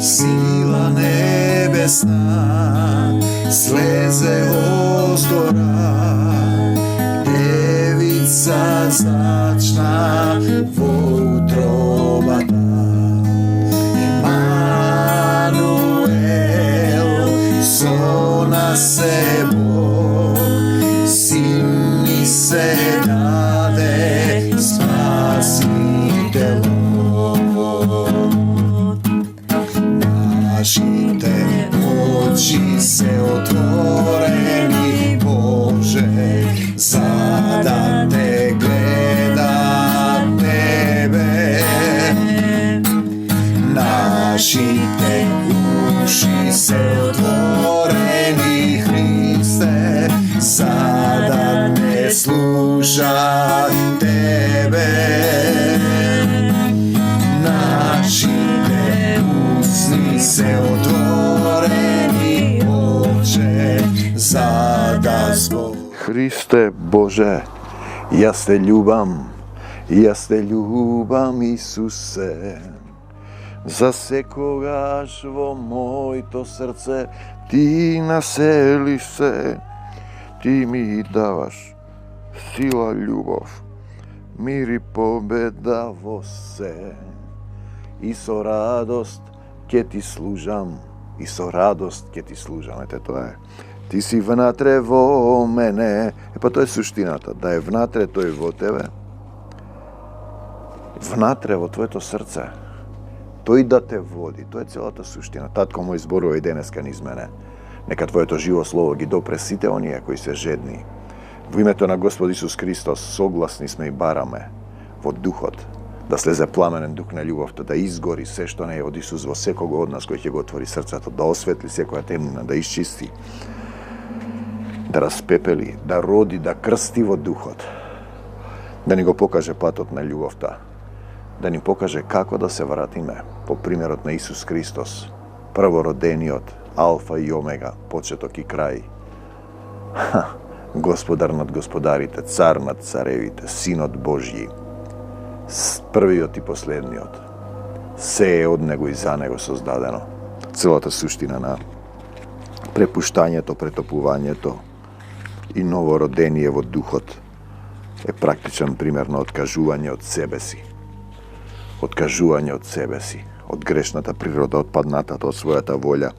Sila nebesna sleze ozdora, Devica zračna vo utrobata. Emanuel, so nas se Bog, Sin mi se dade spasitelom. Našite oči se otvoreni, Bože, sada te gleda tebe. Našite uši se otvoreni, Hriste, sada te sluša tebe. Našite usni se otvoreni, Oče, sada zbog. Hriste Bože, ja te ljubam Isuse. Zasekogaš vo moje srce, ti naseliš se, ti mi davaš sila, ljubav, mir i pobeda vo se. I so radost ke ti služam, eto to je. Ti si vnatre vo mene, pa to je suštinata, da je vnatre, to je vo tebe. Vnatre vo tvoje srce, to i da te vodi, to je celата suština. Tatko moj zborува i денеска низ мене. Нека твоето живо слово ги допре сите оние кои се жедни. Во името на Господ Исус Христос согласни сме и бараме во духот, да слезе пламенен дух на љубовта, да изгори се што не е од Исус во секого од нас кој ќе го отвори срцето, да осветли секоја темнина, да изчисти, да распепели, да роди, да крсти во духот, да ни го покаже патот на љубовта, да ни покаже како да се вратиме по примерот на Исус Христос, првородениот, Алфа и Омега, почеток и крај. Господар над господарите, цар над царевите, Синот Божји, првиот и последниот. Се е од него и за него создадено. Целата суштина на препуштањето, претопувањето и новородение во духот е практичен пример на откажување од себе си. Откажување од себе си, од грешната природа, од паднатата, од својата волја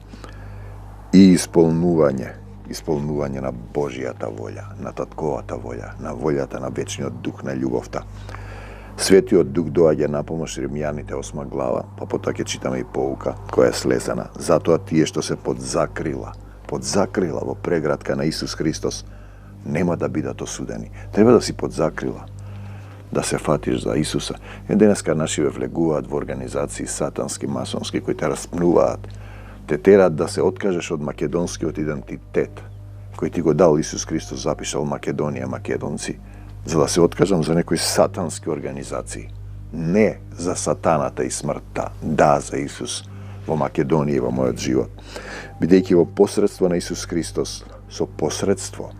и исполнување на Божјата волја, на татковата волја, на волјата на вечниот дух на љубовта. Светиот дух доаѓа на помош Римјаните 8 глава, па потоа ќе читаме и поука која е слезена. Затоа тие што се под закрила во преградка на Исус Христос нема да бидат осудени. Треба да си под закрила, да се фатиш за Исуса. Денеска нашиве влегуваат во организации сатански, масонски, кои те распнуваат, те тераат да се откажеш од македонскиот идентитет, кој ти го дал Исус Христос, запишал Македонија, македонци, за да се откажам за некои сатански организации. Не за сатаната и смртта, да за Исус во Македонија и во мојот живот. Бидејќи во посредство на Исус Христос, со посредство,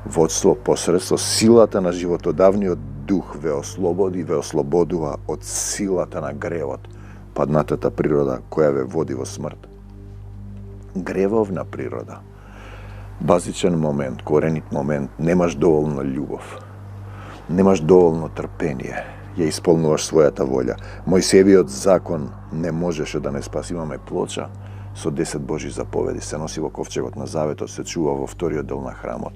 водство, посредство, силата на животодавниот дух ве ослободи, ве ослободува од силата на гревот, паднатата природа која ве води во смрт. Гревовна природа, базичен момент, коренит момент, немаш доволно љубов, немаш доволно трпение, ја исполнуваш својата волја. Мојсевиот закон не можеше да не спаси. Имаме плоча со 10 Божји заповеди, се носи во ковчегот на заветот, се чува во вториот дел на храмот.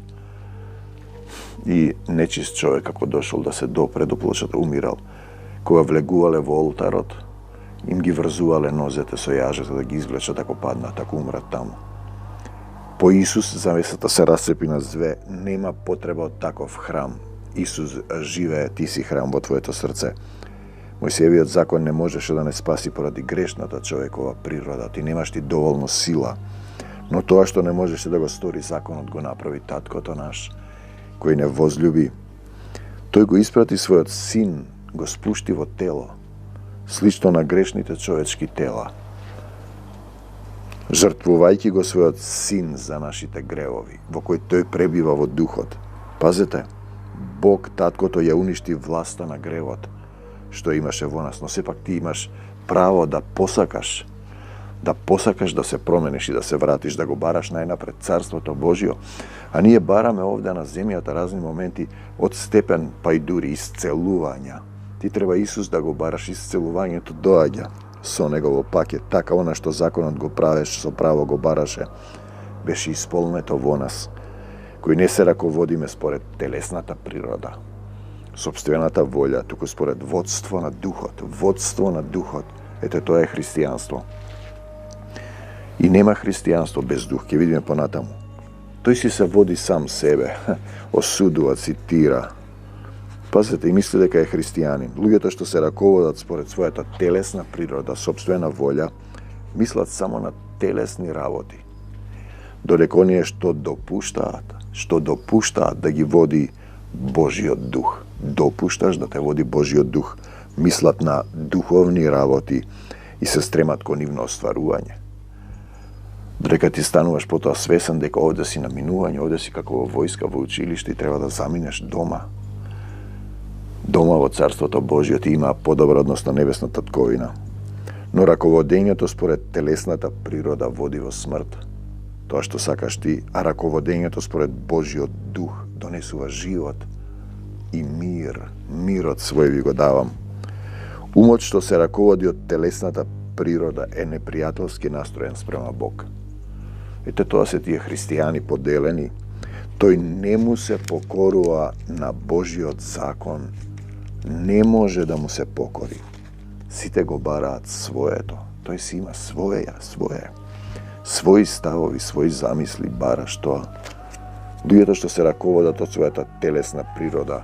И нечист човек, како дошол да се допре до плочата, умирал. Кога влегувале во олтарот, им ги врзувале нозете со јажето да ги извлечат ако паднат, ако умрат таму. По Исус завесата се расцепи на две, нема потреба од таков храм. Исус живее, ти си храм во твоето срце. Мојсеевиот закон не можеше да не спаси поради грешната човекова природа, ти немаш ти доволно сила. Но тоа што не можеше да го стори законот, го направи таткото наш, кој не возлюби. Тој го испрати својот син, го спушти во тело, слично на грешните човечки тела, жртвувајќи го својот син за нашите гревови, во кој тој пребива во духот. Пазете, Бог, таткото, ја уништи власта на гревот, што имаше во нас, но сепак ти имаш право да посакаш да посакаш да се промениш и да се вратиш, да го бараш најнапред Царството Божјо. А ние бараме овде на земјата разни моменти од степен па и дури исцелувања. Ти треба Исус да го бараш, исцелувањето доаѓа со негово пакет. Така она што законот го правеше, со право го бараше, беше исполнето во нас, кои не се раководиме според телесната природа, сопствената волја, туку според водство на духот. Водство на духот. Ете, тоа е христијанство. И нема христијанство без дух, ќе видиме понатаму. Тој си се води сам себе, осудува, цитира. Пазете, и мисли дека е христијанин. Луѓето што се раководат според својата телесна природа, сопствена волја, мислат само на телесни работи. Додека оние што допуштаат да ги води Божиот дух. Допушташ да те води Божиот дух. Мислат на духовни работи и се стремат кон нивно остварување. Додека ти стануваш потоа свесен дека овде си на минување, овде си како во војска, во училиште и треба да заминеш дома. Дома во Царството Божјо ти има подобар однос на небесната татковина. Но раководењето според телесната природа води во смрт. Тоа што сакаш ти, а раководењето според Божиот дух донесува живот и мир. Мирот свој ви го давам. Умот што се раководи од телесната природа е непријателски настроен спрема Бог. Ете, тоа се тие христијани поделени. Тој не му се покорува на Божиот закон. Не може да му се покори. Сите го бараат своето. Тој си има своje. Своји ставови, своји замисли, бараш тоа. Луѓето што се раководат од својата телесна природа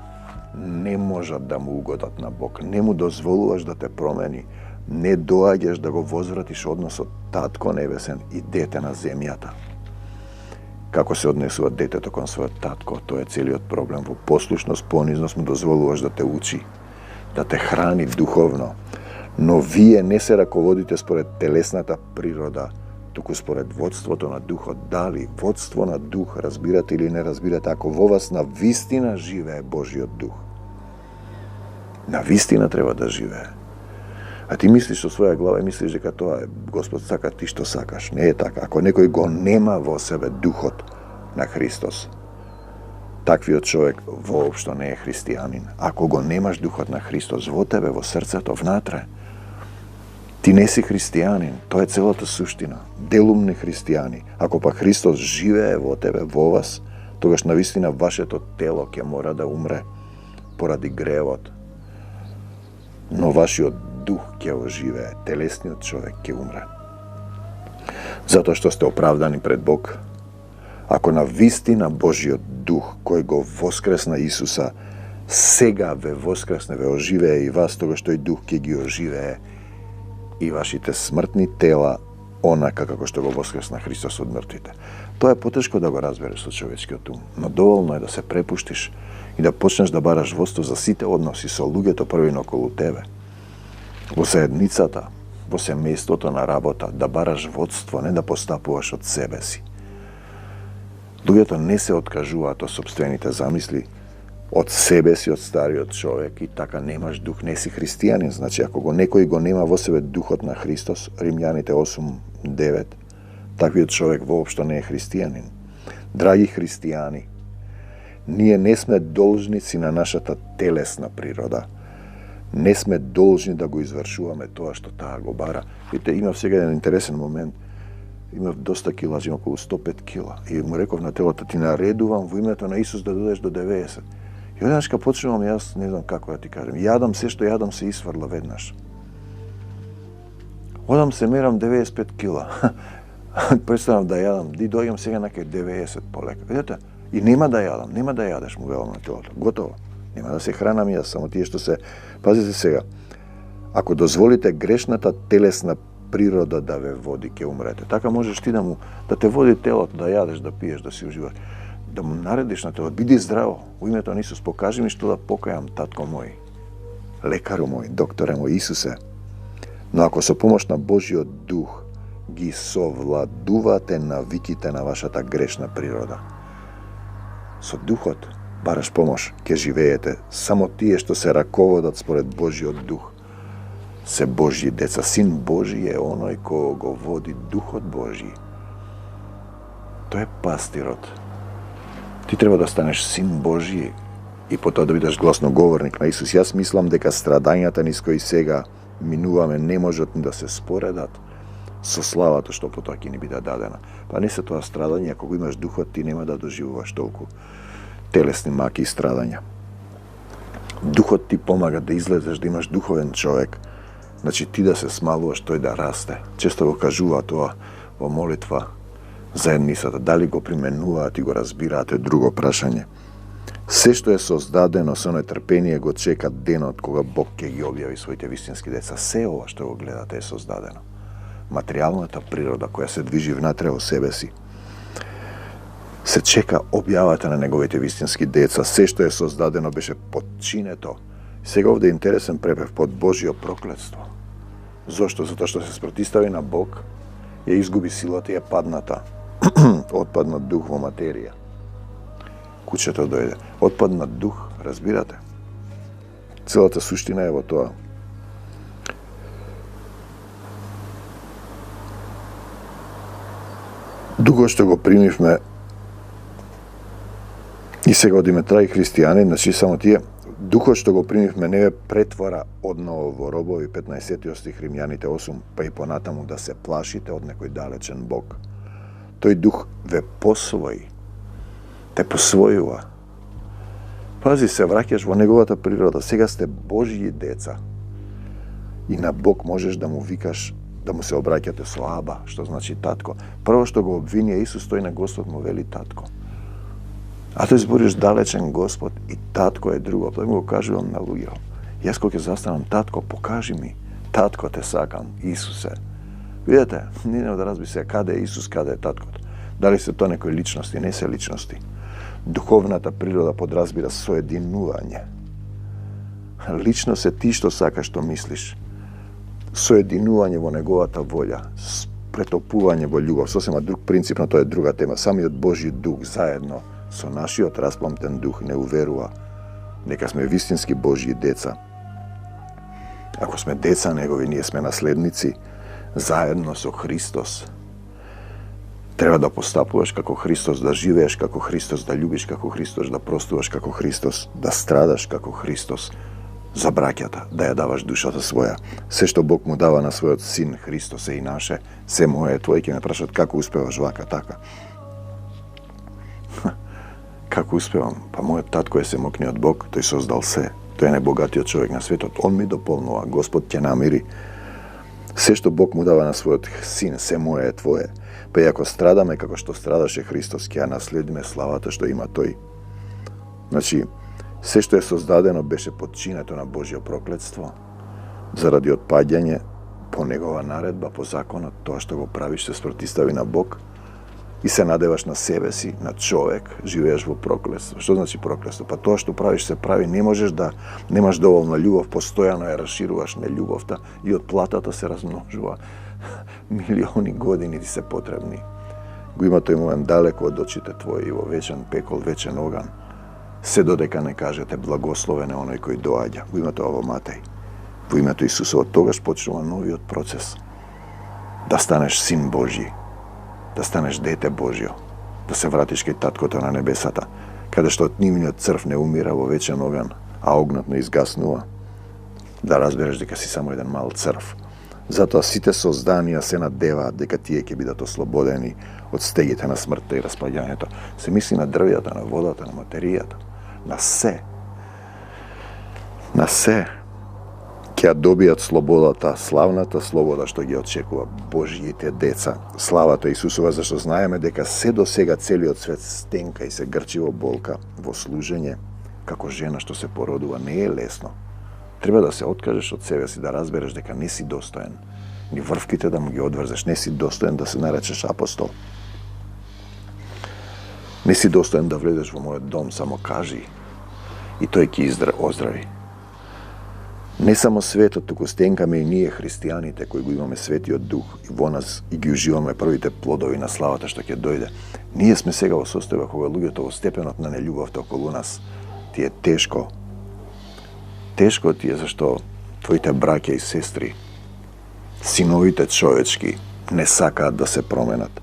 не можат да му угодат на Бог. Не му дозволуваш да те промени. Не доаѓаш да го возвратиш односот татко небесен и дете на земјата. Како се однесува детето кон својот татко, тоа е целиот проблем. Во послушност, понизност му дозволуваш да те учи, да те храни духовно. Но вие не се раководите според телесната природа, туку според водството на духот. Дали водство на дух, разбирате или не разбирате, ако во вас на вистина живее Божиот дух. На вистина треба да живее. А ти мислиш со своја глава и мислиш дека тоа е Господ сака ти што сакаш. Не е така. Ако некој го нема во себе духот на Христос, таквиот човек воопшто не е христијанин. Ако го немаш духот на Христос во тебе, во срцето, внатре, ти не си христијанин. Тоа е целата суштина. Делумни христијани. Ако па Христос живее во тебе, во вас, тогаш навистина вашето тело ќе мора да умре поради гревот. Но вашиот дух ќе оживее, телесниот човек ќе умре. Затоа што сте оправдани пред Бог. Ако на вистина Божиот дух кој го воскресна Исуса, сега ве воскресне, ве оживее и вас, тогаш тој дух ќе ги оживее и вашите смртни тела, онака како што го воскресна Христос од мртвите. Тоа е потешко да го разбереш со човечкиот ум, но доволно е да се препуштиш и да почнеш да бараш водство за сите односи со луѓето први околу тебе. Во заедницата, во семејството на работа, да бараш водство, не да постапуваш од себе си. Луѓето не се откажуваат од сопствените замисли, од себе си, од стариот човек и така немаш дух, не си христијанин. Значи, ако некој го нема во себе духот на Христос, Римјаните 8:9, таквиот човек воопшто не е христијанин. Драги христијани, ние не сме должници на нашата телесна природа. Не сме должни да го извршуваме тоа што таа го бара. Видите, имав сега еден интересен момент. Имав доста кила, имам околу 105 кила. И му реков на телото, ти наредувам во името на Исус да додеш до 90. И одеднаш ка почнувам, јас не знам како да ти кажем, јадам се што јадам се исврла веднаш. Одам се мерам 95 кила. Престанав да јадам, и дојам сега на кај 90 полека. Видите? И нема да јадам, нема да јадеш, му велам на телото. Готово. Нема да се хранам јас, само тие што се... Пазите сега, ако дозволите грешната телесна природа да ве води, ќе умрете. Така можеш ти да те води телото, да јадеш, да пиеш, да си уживаш. Да му наредиш на телото, биди здраво. Во името на Исус, покажи ми што да покајам, татко мој, лекару мој, докторе мој, Исусе. Но ако со помош на Божиот дух ги совладувате навиките на вашата грешна природа, со духот бараш помош, ќе живеете само тие што се раководат според Божиот дух. се Божји деца. Син Божи е оној кој го води Духот Божи. Тој е пастирот. Ти треба да станеш син Божи и потоа да бидеш гласноговорник на Исус. Јас мислам дека страдањата низ кои сега минуваме не можат да се споредат со славата што потоа ќе ни биде дадена. Па не се тоа страдање, ако го имаш Духот, ти нема да доживуваш толку телесни маки и страдања. Духот ти помага да излезеш, да имаш духовен човек. Значи ти да се смалуваш, тој да расте. Често го кажува тоа во молитва заедницата. Дали го применуваат и го разбираат е друго прашање. Се што е создадено со нетрпение го чека денот кога Бог ќе ги објави своите вистински деца. Се ова што го гледате е создадено. Материјалната природа која се движи внатре во себе си се чека објавата на неговите вистински деца. Се што е создадено беше подчинето. Сега овде е интересен препев под Божјо проклетство. Зошто? Затоа што се спротистави на Бог, ја изгуби силата и ја падната. Отпаднат дух во материја. Кучето дојде. Отпаднат дух, разбирате? Целата суштина е во тоа. Духот што го примивме и сега одиме трај христијани, значи само тие, духот што го примивме не ве претвара одново во робови, 15 стих Римјаните 8, па и понатаму да се плашите од некој далечен Бог. Тој дух ве посвои, те посвојува. Пази, се враќаш во неговата природа, сега сте Божји деца. И на Бог можеш да му викаш, да му се обраќате со Аба, што значи татко. Прво што го обвинија Исус, тој на Господ му вели татко. А тој збориш далечен Господ и татко е друго. Тој му го кажувам на луѓе. Јас кога ќе застанам, татко, покажи ми. Татко те сакам, Исусе. Видете, не да разби се каде е Исус, каде е таткото. Дали се тоа некои личности, не се личности. Духовната природа подразбира соединување. Личност е ти што сакаш, што мислиш. Соединување во неговата волја, претопување во љубов. Сосема друг принцип, но тоа е друга тема. Самиот Божји дух заедно со нашиот распламтен дух не уверува дека сме вистински Божји деца. Ако сме деца негови, ние сме наследници заедно со Христос. Треба да постапуваш како Христос, да живееш како Христос, да љубиш како Христос, да простуваш како Христос, да страдаш како Христос за браќата, да ја даваш душата своја. Се што Бог му дава на својот син Христос е и наше, се мое е твое. Ќе ме прашат како успеваш вака, така. Како успевам? Па мојот татко е семокниот Бог, тој создал се. Тој е најбогатиот човек на светот. Он ми дополнува, Господ ќе намири. Се што Бог му дава на својот син, се мое е твое. Па и ако страдаме како што страдаше Христос, ќе ја наследиме славата што има тој. Значи, се што е создадено беше подчинето на Божјо проклетство, заради отпаѓање по негова наредба, по законот, тоа што го правиш се спротистави на Бог и се надеваш на себе си, на човек, живееш во проклетство. Што значи проклетство? Па тоа што правиш се прави, не можеш да немаш доволно љубов, постојано ја расшируваш нељубовта и од платата се размножува. Милиони години ти се потребни. Го има тој момент далеко од очите твои, во вечен пекол, вечен оган. Се додека не кажете благословен е оној кој доаѓа. Го има тоа во Матеј. Во името Исусово, тогаш почнува новиот процес. Да станеш син Божји, да станеш дете Божјо, да се вратиш кај таткото на небесата, каде што од нивниот црв не умира во вечен оган, а огнот не изгаснува. Да разбереш дека си само еден мал црв. Затоа сите созданија се надеваат дека тие ќе бидат ослободени од стегите на смртта и распаѓањето. Се мисли на дрвјата, на водата, на материјата, на се. На се ќе ја добијат слободата, славната слобода што ги очекува Божјите деца. Славата Исусова, зашто знаеме дека се до сега целиот свет стенка и се грчи во болка, во служење, како жена што се породува, не е лесно. Треба да се откажеш од себе си, да разбереш дека не си достоен. Ни врвките да му ги одврзеш, не си достоен да се наречеш апостол. Не си достоен да влезеш во мојот дом, само кажи. И тој ќе оздрави. Не само светот, туку стенкаме и ние христијаните кои го имаме светиот дух и во нас и ги уживаме првите плодови на славата што ќе дојде. Ние сме сега во состојба кога луѓето во степенот на нељубовта околу нас ти е тешко. Тешко ти е зашто твоите браќа и сестри, синовите човечки, не сакаат да се променат.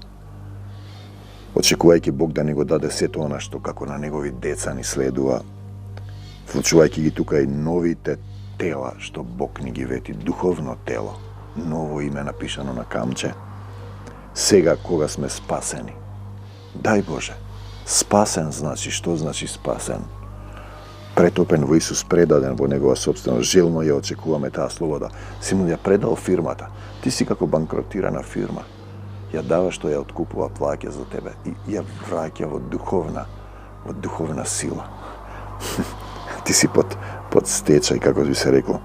Очекувајќи Бог да ни го даде сето она што како на негови деца ни следува, вклучувајќи ги тука и новите тела што Бог ни ги вети, духовно тело, ново име напишано на камче, сега кога сме спасени. Дај Боже, спасен значи, што значи спасен? Претопен во Исус, предаден во Негова собственост, желно ја очекуваме таа слобода. Симон ја предал фирмата, ти си како банкротирана фирма. Ја дава што ја откупува плаќа за тебе и ја враќа во духовна сила. Ти си под стечај, како би се рекло.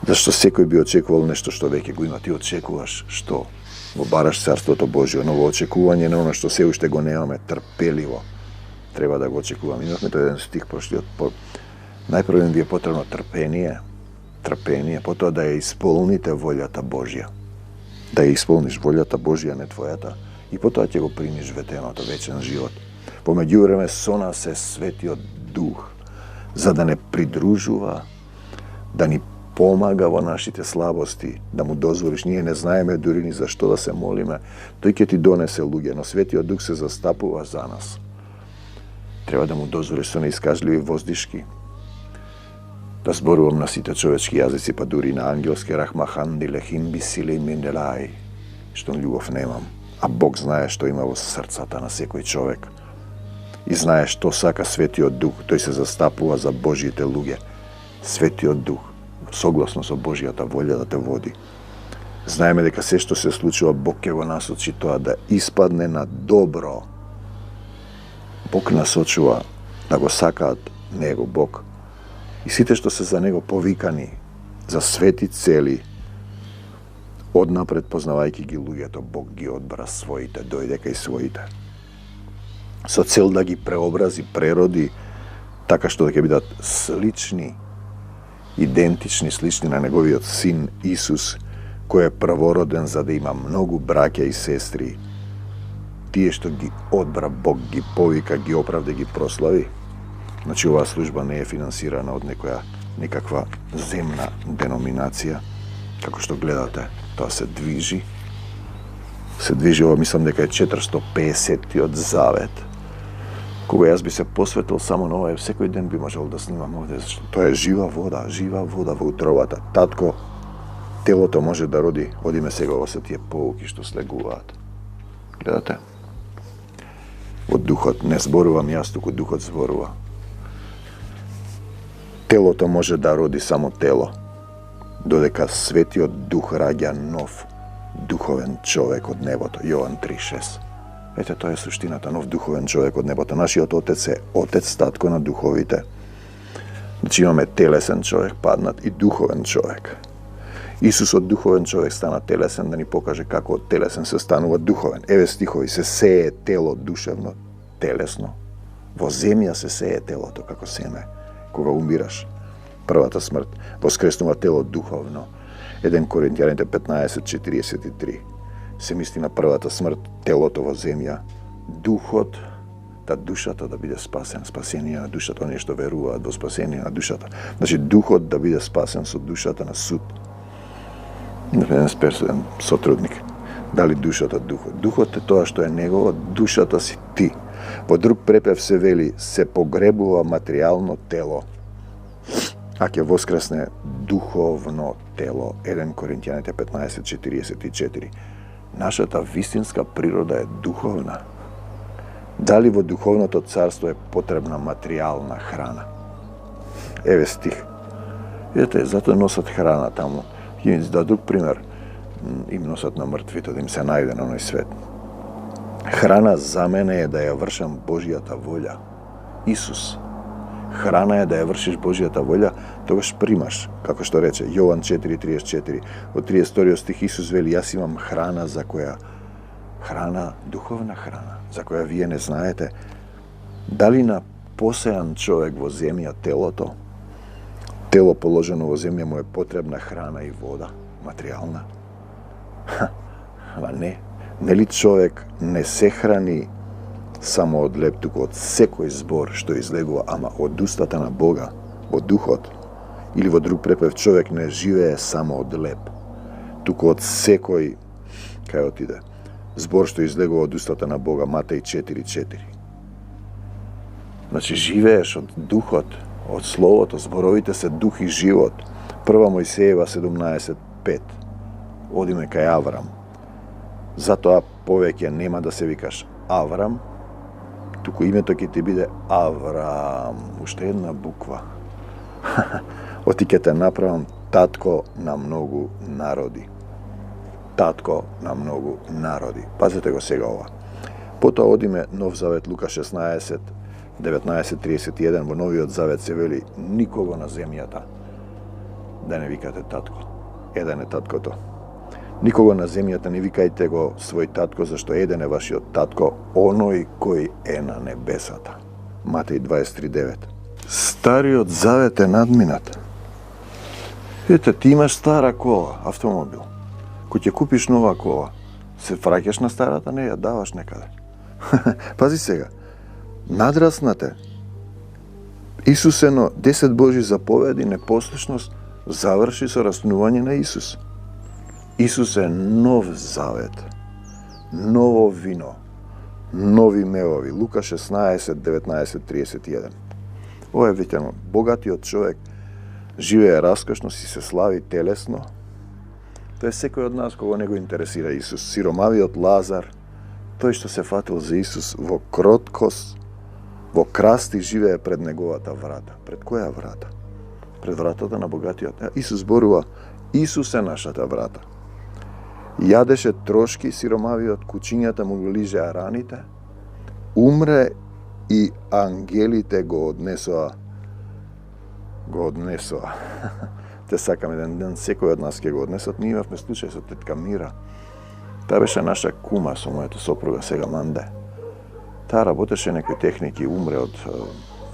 Зашто секој би очекувал нешто што веќе го има. Ти очекуваш што? Го бараш Царството Божие, ново очекување на оно што се уште го немаме, трпеливо. Треба да го очекуваме. Имавме тој еден стих прошлиот. Најпрво ви е потребно трпение, потоа да ја исполните волјата Божја. Да ја исполниш волјата Божја, не твојата, и потоа ќе го примиш ветеното, вечен живот. По меѓувреме со нас е Светиот Дух, за да не придружува, да ни помага во нашите слабости, да му дозволиш. Ние не знаеме дури ни за што да се молиме. Тој ќе ти донесе луѓе, но Светиот Дух се застапува за нас. Треба да му дозволиш со неискажливи воздишки. Да зборувам на сите човечки јазици, па дури на ангелски рахмаханди лехимби сили минделај, што љубов немам. А Бог знае што има во срцата на секој човек. И знае што сака Светиот Дух. Тој се застапува за Божјите луѓе. Светиот Дух, согласно со Божјата волја да те води. Знаеме дека се што се случува, Бог ќе го насочи тоа да испадне на добро. Бог насочува да го сакаат Него, Бог. И сите што се за Него повикани, за свети цели, однапред познавајќи ги луѓето, Бог ги одбра своите, дојде кај своите. Со цел да ги преобрази, прероди, така што да ќе бидат слични, идентични, слични на Неговиот Син Исус, кој е првороден за да има многу браќа и сестри. Тие што ги одбра Бог, ги повика, ги оправда, ги прослави. Значи, оваа служба не е финансирана од некаква земна деноминација. Како што гледате, тоа се движи. Ова, мислам дека е 450-тиот завет. Кога јас би се посветил само на ова, секој ден би можел да снимам овде, зашто тоа е жива вода во утробата. Татко, телото може да роди, одиме сега, ова се тие поуки што слегуваат. Гледате? Од духот не зборувам јас, туку духот зборува. Телото може да роди само тело, додека Светиот Дух раѓа нов духовен човек од небото. Јован 3:6. Ете, тоа е суштината, нов духовен човек од небото. Нашиот Отец е Отец, татко на духовите. Значи имаме телесен човек, паднат, и духовен човек. Исус од духовен човек стана телесен да ни покаже како од телесен се станува духовен. Еве стихови, се сее тело душевно, телесно. Во земја се сее телото како семе. Кога умираш, првата смрт, воскреснува тело духовно. 1 Коринтијаните 15:43. Се мисли на првата смрт, телото во земја, духот, да душата да биде спасен, спасение на душата, оние што веруваат во спасение на душата. Значи, духот да биде спасен со душата на суд. Еден сотрудник. Дали душата духот? Духот е тоа што е негово, душата си ти. Во друг препев се вели, се погребува материјално тело, а ќе воскресне духовно тело. 1 Коринтијаните 15:44. Нашата вистинска природа е духовна. Дали во духовното царство е потребна материјална храна? Еве стих. Видете, затоа носат храна таму. Ќе им да друг пример, им носат на мртвите, да им се најде на оној свет. Храна за мене е да ја вршам Божјата волја. Исус. Храна е да ја вршиш Божјата волја, тогаш примаш, како што рече Јован 4:34. Од 32 стих Исус вели, јас имам храна за која духовна храна, за која вие не знаете. Дали на посејан човек во земја тело положено во земја му е потребна храна и вода, материјална? Ама не. Нели човек не се храни само од леп, туку од секој збор што излегува, ама од устата на Бога, од духот. Или во друг препев, човек не живее само од леп, туку од секој, кај отиде, збор што излегува од устата на Бога, Матеј 4:4. Значи, живееш од духот, од словото, зборовите се дух и живот. 1 Мојсеева 17:5. Одиме кај Аврам. Затоа повеќе нема да се викаш Аврам, туку името ќе ти биде Аврам. Уште една буква. Оти ќе те направам татко на многу народи. Татко на многу народи. Пазете го сега ова. Потоа одиме Нов Завет, Лука 16, 19:31. Во Новиот Завет се вели никого на земјата да не викате татко. Еден е таткото. Никого на земјата не викајте го свој татко, зашто еден е вашиот татко, оној кој е на небесата. Матеј 23:9. Стариот Завет е надминат. Ете, ти имаш стара кола, автомобил. Кој ќе купиш нова кола, се враќаш на старата, не ја даваш некаде. Пази сега, надраснате. Исусено 10 Божи заповеди, непослушност, заврши со раснување на Исус. Исус е нов завет, ново вино, нови мелови. Лука 16, 19, 31. Ова е витено. Богатиот човек живее раскошно, си се слави телесно. Тоа е секој од нас кого не го интересира Исус. Сиромавиот Лазар, тој што се фатил за Исус во кроткост, во красти живее пред неговата врата. Пред која врата? Пред вратата на богатиот. Исус зборува, Исус е нашата врата. Јадеше трошки сиромавиот, кучињата му го лижеа раните, умре и ангелите го однесоа. Те сакам еден ден, секој од нас ќе го однесат. Ние имавме случај со тетка Мира. Таа беше наша кума со мојата сопруга, сега Манде. Таа работеше некои техники, умре од...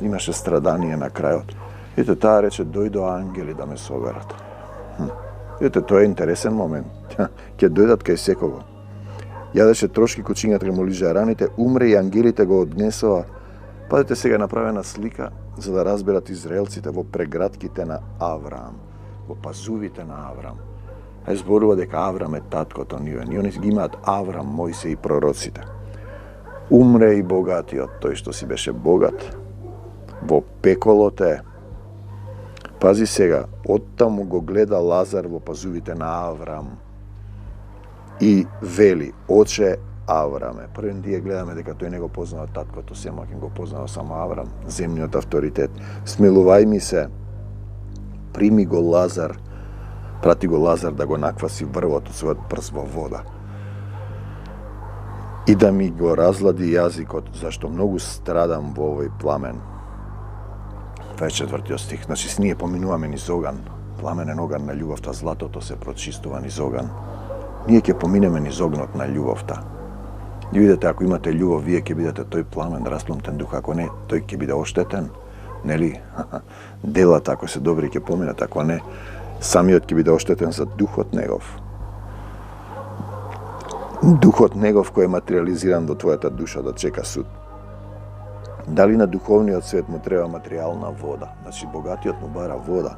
имаше страдание на крајот. Ете, таа рече, дојдо ангели да ме соберат. Ете, тоа е интересен момент. Ќе дојдат кај секого. Јадеше трошки, кучињата му лижеа раните, умре и ангелите го однесоа. Пазете сега направена слика за да разберат израелците во прегратките на Авраам, во пазувите на Авраам. Зборува дека Авраам е таткото ниве. Они ги имаат Авраам, Мојсе и пророците. Умре и богатиот, тој што си беше богат, во пеколот е. Пази сега, оттаму го гледа Лазар во пазувите на Авраам и вели, оче Авраме. Првен тие гледаме дека тој не го познава таткото, семаќ го познава само Аврам, земниот авторитет. Смилувај ми се, прими го Лазар, прати го Лазар да го накваси врвот од својот прст во вода. И да ми го разлади јазикот, зашто многу страдам во овој пламен. 24 стих. Значи, ние поминуваме низ оган, пламенен оган на љубовта, златото се прочистува низ оган. Ние ќе поминеме низ огнот на љубовта. И видите, ако имате љубов, вие ќе бидете тој пламен, распломтен дух, ако не, тој ќе биде оштетен. Нели? Делата, ако се добри, ќе поминат, ако не, самиот ќе биде оштетен за духот негов. Духот негов кој е материализиран во твојата душа да чека суд. Дали на духовниот свет му треба материјална вода? Значи, богатиот му бара вода.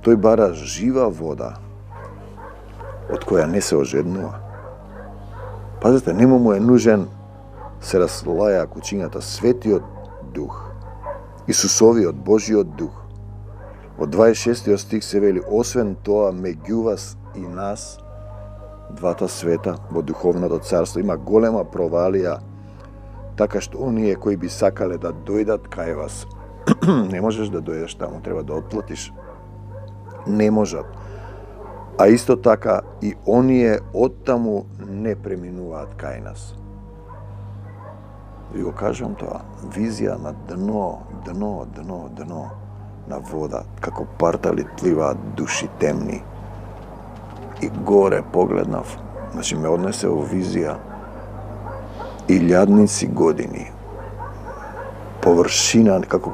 Тој бара жива вода, од која не се ожеднува. Пазете, нему му е нужен, се разлаја кучињата, светиот дух, Исусовиот, Божиот дух. Од 26 стих се вели, освен тоа, меѓу вас и нас, двата света во духовното царство, има голема провалија, така што оние кои би сакале да дојдат кај вас, не можеш да дојдеш таму, треба да отплатиш. Не можат. А исто така и оние оттаму не преминуваат кај нас. Ви го кажам тоа, визија на дно на вода, како партали пливаат души темни. И горе погледнав, значи ме однесе во визија илјадници години. Површина, како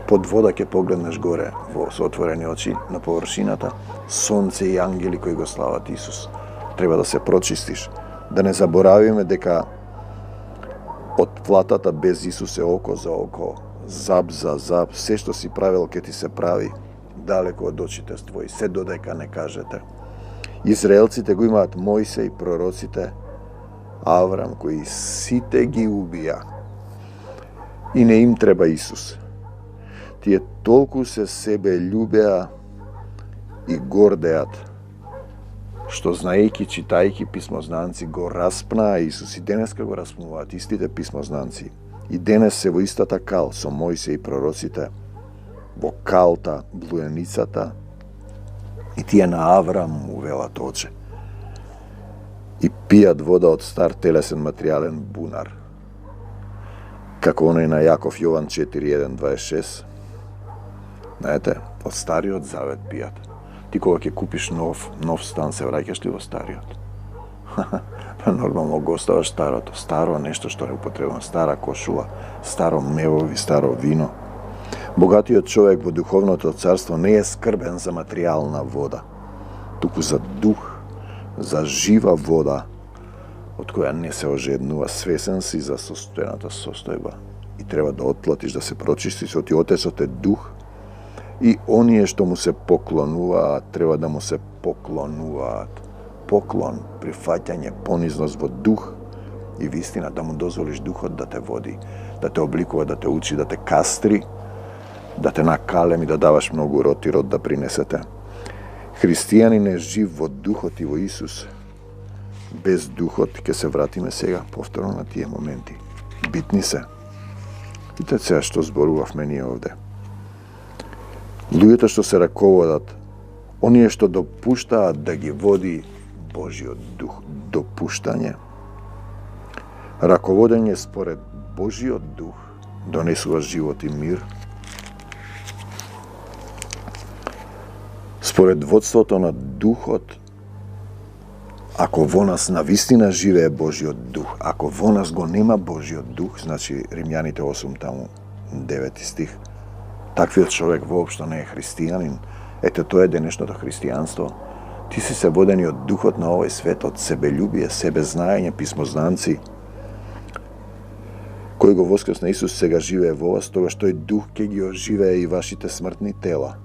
под вода ќе погледнеш горе со отворени очи на површината, сонце и ангели кои го слават Исус. Треба да се прочистиш. Да не заборавиме дека од платата без Исус е око за око, зап за зап, се што си правил ќе ти се прави. далеко од очите твои, се додека не кажете. Израелците го имаат Мојсе и пророците, Аврам, кои сите ги убија. И не им треба Исус. Тие толку се себе љубеа и гордеат, што знаејќи, читајќи писмознанци, го распнаа Исус. И денеска го распнуваат истите писмознанци. И денес се во истата кал со Мојсе и пророците, во калта, блуеницата, и тие на Аврам увелат оче. И пијат вода од стар телесен материјален бунар. Како оној на Јаков Јован 4:1-26. Знаете, од стариот завет пијат. Ти кога ќе купиш нов стан, се враќаш ли во стариот? Нормално го оставаш старото. Старо нешто што не употребувам, стара кошула, старо мевови, старо вино. Богатиот човек во духовното царство не е скрбен за материјална вода, туку за дух, за жива вода, од која не се ожеднува. Свесен си за состојаната состојба и треба да отплатиш, да се прочистиш, оти Отецот е дух и оние што му се поклонуваат, треба да му се поклонуваат. Поклон, прифаќање, понизност во дух и вистина, да му дозволиш духот да те води, да те обликува, да те учи, да те кастри, да те накалем и да даваш многу род и род да принесете. Христијанин е жив во духот и во Исус. Без духот ќе се вратиме сега повторно на тие моменти. Битни се. Питате сега што зборувавме ние овде. Луѓето што се раководат, оние што допуштаат да ги води Божиот дух, допуштање. Раководење според Божиот дух донесува живот и мир. Според водството на духот, ако во нас навистина живее Божиот дух, ако во нас го нема Божиот дух, значи Римјаните 8 таму 9 стих, таквиот човек воопшто не е христијанин. Ете, тоа е денешното христијанство. Ти си се водени од духот на овој свет, од себелюбие, себезнаење, писмознанци. Кој го воскресна Исус сега живее во вас, тогаш тој дух ќе ги оживее и вашите смртни тела.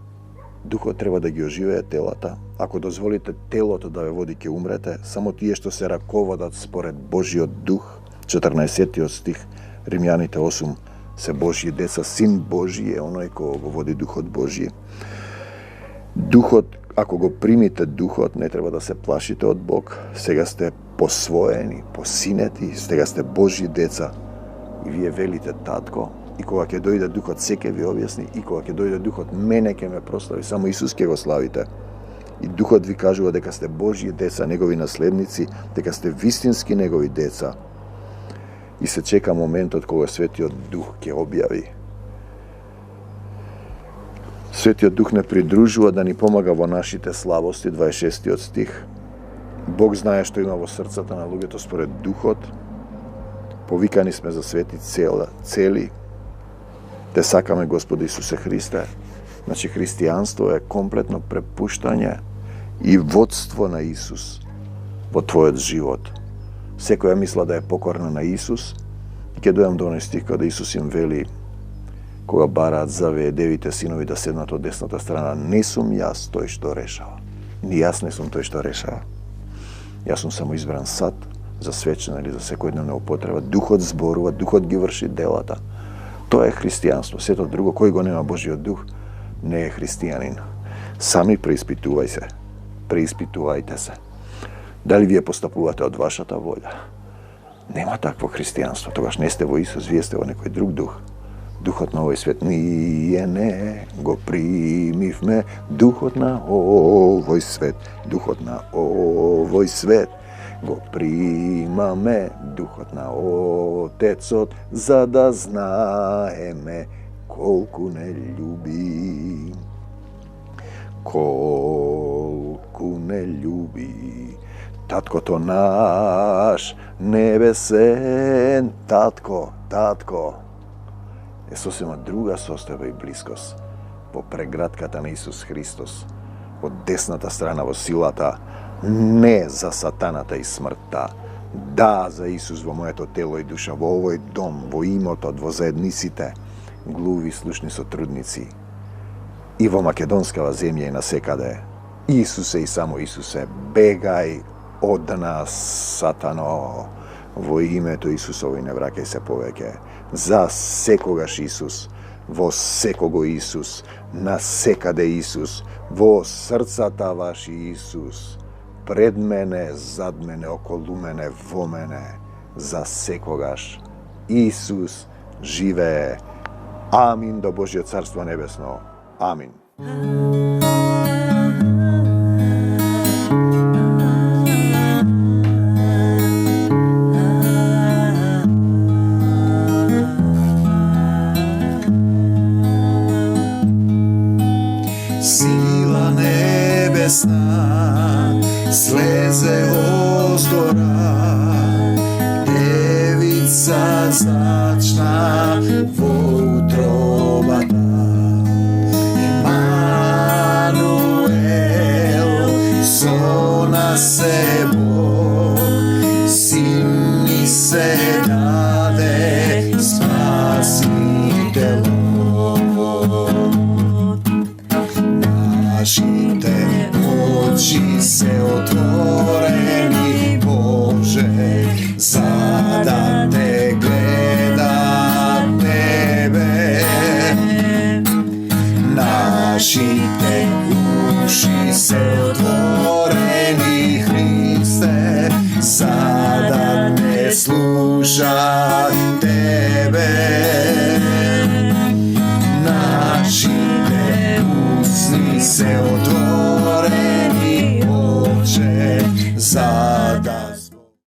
Духот треба да ги оживее телата. Ако дозволите телото да ве води, ќе умрете. Само тие што се раководат според Божиот дух, 14 стих, Римјаните 8, се Божји деца, син Божји е оној кој го води Духот Божји. Духот, ако го примите Духот, не треба да се плашите од Бог. Сега сте посвоени, посинети, сега сте Божји деца. И вие велите татко, и кога ќе дојде Духот се ќе ви објасни, и кога ќе дојде Духот мене ќе ме прослави, само Исус ќе го славите. И Духот ви кажува дека сте Божји деца, негови наследници, дека сте вистински негови деца. И се чека моментот кога Светиот Дух ќе објави. Светиот Дух не придружува да ни помага во нашите слабости, 26 стих. Бог знае што има во срцата на луѓето според Духот. Повикани сме за свети цели. Те сакаме Господа Исусе Христе. Значи, христијанство е комплетно препуштање и водство на Исус во твојот живот. Секоја мисла да е покорна на Исус, и ќе дојам до оној стих кога Исус им вели, кога бараат завее девите синови да седнат од десната страна, не сум јас тој што решава. Ни јас не сум тој што решава. Јас сум само избран сад за свечена или за секојдневна употреба. Духот зборува, Духот ги врши делата. Тоа е христијанство. Сето друго, кој го нема Божиот Дух, не е христијанин. Сами преиспитувај се. Преиспитувајте се. Дали вие постапувате од вашата волја? Нема такво христијанство. Тогаш не сте во Исус, вие сте во некој друг дух. Духот на овој свет. Ние не го примивме духот на овој свет. Духот на овој свет. Го примаме Духот на Отецот, за да знаеме колку не љуби. Колку не љуби. Таткото наш, небесен татко, е сосема друга состојба и блискост во прегратката на Исус Христос, во десната страна, во силата, не за сатаната и смртта, да за Исус во моето тело и душа, во овој дом, во имотот, во заедниците, глуви слушни сотрудници. i во македонскава земја и насекаде. Исусе и само Исусе, бегај од нас, Сатано, во името Исусово и не враќај се повеќе. За секогаш Исус, во секого Исус, на секаде Исус, во срцата ваши Исус, пред мене, зад мене, околу мене, во мене, за секогаш Исус живее. Амин до Божјо царство небесно. Амин. Сила небесна слезе оздора, девица зачна во утробата. Емануел, со нас е Бог, син ни се даде, спасител. Нашите очи се отворени, Боже, за да те гледат Тебе. Нашите уши се отворени, Христе, за да те слушат Тебе. Нашите устни се отворени, Боже, за да